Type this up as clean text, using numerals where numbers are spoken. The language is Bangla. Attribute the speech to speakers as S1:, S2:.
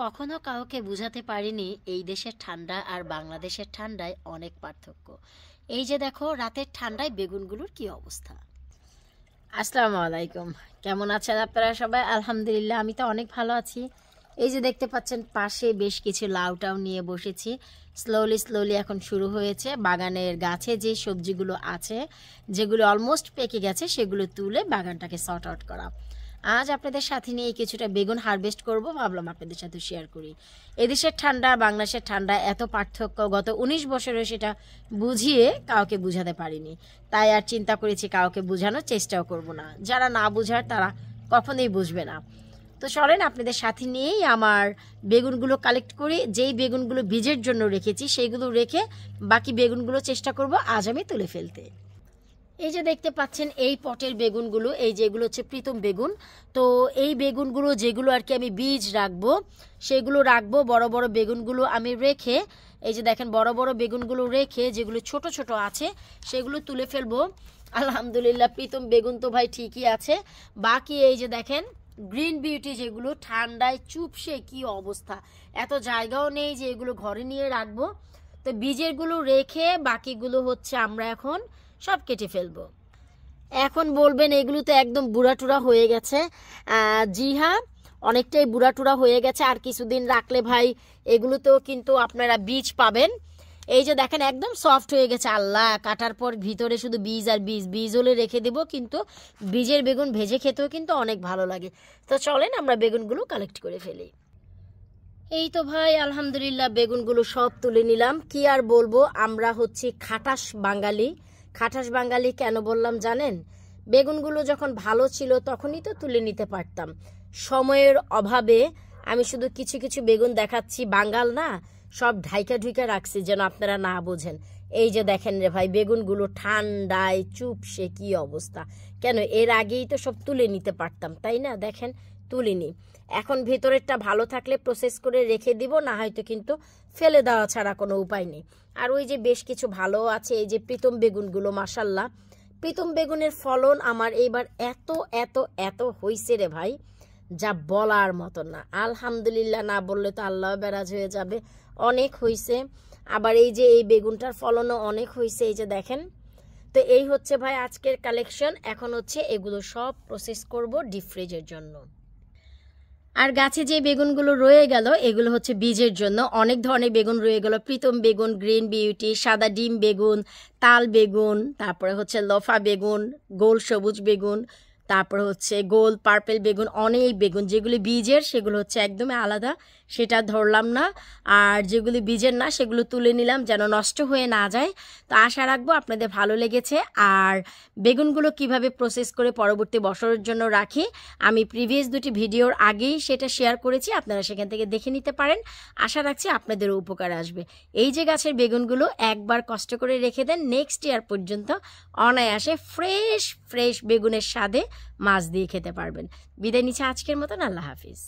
S1: কখনো কাউকে বুঝাতে পারিনি এই দেশের ঠান্ডা আর বাংলাদেশের ঠান্ডায় অনেক পার্থক্য। এই যে দেখো রাতের ঠান্ডায় বেগুনগুলোর কি অবস্থা। আসসালামু আলাইকুম, কেমন আছেন আপনারা সবাই? আলহামদুলিল্লাহ, আমি তো অনেক ভালো আছি। এই যে দেখতে পাচ্ছেন পাশে বেশ কিছু লাউটাও নিয়ে বসেছি। স্লোলি এখন শুরু হয়েছে বাগানের গাছে যে সবজিগুলো আছে, যেগুলো অলমোস্ট পেকে গেছে, সেগুলো তুলে বাগানটাকে সর্ট আউট করা। আজ আপনাদের সাথে নিয়ে কিছুটা বেগুন হারভেস্ট করব, ভাবলাম আপনাদের সাথে শেয়ার করি। এদেশের ঠান্ডা বাংলাদেশের ঠান্ডা এত পার্থক্য, গত 19 বছরে সেটা বুঝিয়ে কাউকে বুঝাতে পারিনি। তাই আর চিন্তা করেছি কাউকে বোঝানোর চেষ্টাও করব না। যারা না বুঝার তারা কখনোই বুঝবে না। তো চলেন আপনাদের সাথে নিয়েই আমার বেগুনগুলো কালেক্ট করি। যেই বেগুনগুলো বীজের জন্য রেখেছি সেইগুলো রেখে বাকি বেগুনগুলো চেষ্টা করব আজ আমি তুলে ফেলতে। এই যে দেখতে পাচ্ছেন এই পটের বেগুনগুলো, এই যেগুলো হচ্ছে প্রীতম বেগুন। তো এই বেগুনগুলো যেগুলো আর কি আমি বীজ রাখবো সেগুলো রাখবো। বড় বড় বেগুনগুলো আমি রেখে, এই যে দেখেন বড় বড় বেগুনগুলো রেখে যেগুলো ছোট ছোট আছে সেগুলো তুলে ফেলবো। আলহামদুলিল্লাহ প্রীতম বেগুন তো ভাই ঠিকই আছে। বাকি এই যে দেখেন গ্রিন বিউটি, যেগুলো ঠান্ডায় চুপসে কি অবস্থা, এত জায়গাও নেই যে এগুলো ঘরে নিয়ে রাখবো। তো বীজেরগুলো রেখে বাকিগুলো হচ্ছে আমরা এখন সব কেটে ফেলবো। এখন বলবেন এগুলো তো একদম বুড়াটুরা হয়ে গেছে। জি হ্যাঁ, অনেকটাই বুড়াটুরা হয়ে গেছে। আর কিছুদিন রাখলে ভাই এগুলোতেও কিন্তু আপনারা বীজ পাবেন। এই যে দেখেন একদম সফট হয়ে গেছে। আল্লাহ, কাটার পর ভিতরে শুধু বীজ আর বীজ, বীজ হলে রেখে দেবো, কিন্তু বীজের বেগুন ভেজে খেতেও কিন্তু অনেক ভালো লাগে। তো চলেন আমরা বেগুনগুলো কালেক্ট করে ফেলি। এই তো ভাই আলহামদুলিল্লাহ বেগুনগুলো সব তুলে নিলাম। কি আর বলবো, আমরা হচ্ছে খাটাস বাঙালি। খাটাস বাঙালি কেন বললাম জানেন? বেগুনগুলো যখন ভালো ছিল তখনই তো তুলে নিতে পারতাম। সময়ের অভাবে আমি শুধু কিছু কিছু বেগুন দেখাচ্ছি, বাঙাল না, সব ঢাইকা ঢুইকা রাখছি যেন আপনারা না বোঝেন। এই যে দেখেন রে ভাই বেগুনগুলো ঠান্ডায় চুপসে কি অবস্থা। কেন, এর আগেই তো সব তুলে নিতে পারতাম, তাই না? দেখেন তুলিনি। এখন ভেতরেরটা ভালো থাকলে প্রসেস করে রেখে দিব, না হয়তো কিন্তু ফেলে দেওয়া ছাড়া কোনো উপায় নেই। আর ওই যে বেশ কিছু ভালো আছে, এই যে প্রীতম বেগুনগুলো, মাশাল্লাহ প্রীতম বেগুনের ফলন আমার এইবার এত এত এত হইছে রে ভাই, যা বলার মতো না। আলহামদুলিল্লাহ না বললে তো আল্লাহ বেরাজ হয়ে যাবে। অনেক হইছে। আবার এই যে এই বেগুনটার ফলনও অনেক হইছে, এই যে দেখেন। তো এই হচ্ছে ভাই আজকের কালেকশন। এখন হচ্ছে এগুলো সব প্রসেস করব ডিপ ফ্রিজের জন্য। আর গাছে যে বেগুনগুলো রয়ে গেল এগুলো হচ্ছে বীজের জন্য। অনেক ধরনের বেগুন রয়ে গেল, প্রীতম বেগুন, গ্রিন বিউটি, সাদা ডিম বেগুন, তাল বেগুন, তারপরে হচ্ছে লফা বেগুন, গোল সবুজ বেগুন, তারপরে হচ্ছে গোল পার্পেল বেগুন, অনেক বেগুন। যেগুলি বীজের সেগুলো হচ্ছে একদমই আলাদা, সেটা ধরলাম না। আর যেগুলি বীজের না সেগুলো তুলে নিলাম যেন নষ্ট হয়ে না যায়। তো আশা রাখবো আপনাদের ভালো লেগেছে। আর বেগুনগুলো কিভাবে প্রসেস করে পরবর্তী বছরের জন্য রাখি আমি প্রিভিয়াস দুটি ভিডিওর আগেই সেটা শেয়ার করেছি, আপনারা সেখান থেকে দেখে নিতে পারেন। আশা রাখছি আপনাদেরও উপকার আসবে। এই যে গাছের বেগুনগুলো একবার কষ্ট করে রেখে দেন, নেক্সট ইয়ার পর্যন্ত অনায়াসে ফ্রেশ ফ্রেশ বেগুনের স্বাদে মাছ দিয়ে খেতে পারবেন। বিদায় নিচ্ছে আজকের মতন, আল্লাহ হাফিজ।